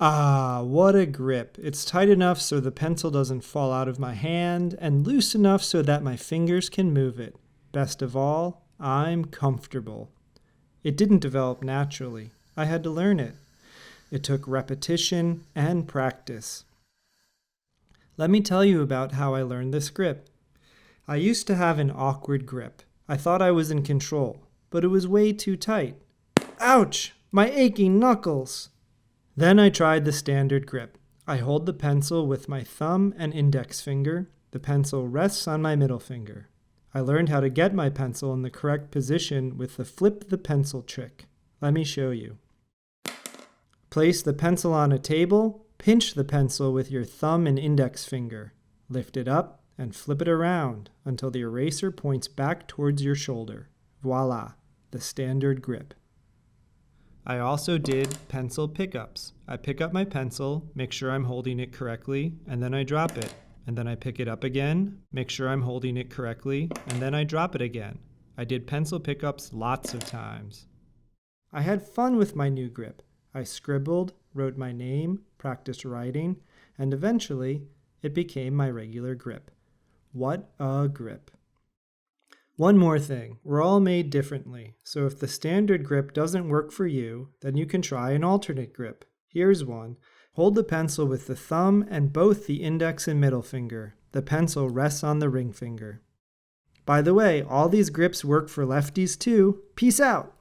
Ah, what a grip. It's tight enough so the pencil doesn't fall out of my hand and loose enough so that my fingers can move it. Best of all, I'm comfortable. It didn't develop naturally. I had to learn it. It took repetition and practice. Let me tell you about how I learned this grip. I used to have an awkward grip. I thought I was in control, but it was way too tight. Ouch! My aching knuckles! Then I tried the standard grip. I hold the pencil with my thumb and index finger. The pencil rests on my middle finger. I learned how to get my pencil in the correct position with the flip the pencil trick. Let me show you. Place the pencil on a table, pinch the pencil with your thumb and index finger. Lift it up and flip it around until the eraser points back towards your shoulder. Voila, the standard grip. I also did pencil pickups. I pick up my pencil, make sure I'm holding it correctly, and then I drop it. And then I pick it up again, make sure I'm holding it correctly, and then I drop it again. I did pencil pickups lots of times. I had fun with my new grip. I scribbled, wrote my name, practiced writing, and eventually it became my regular grip. What a grip. One more thing, we're all made differently, so if the standard grip doesn't work for you, then you can try an alternate grip. Here's one. Hold the pencil with the thumb and both the index and middle finger. The pencil rests on the ring finger. By the way, all these grips work for lefties too. Peace out!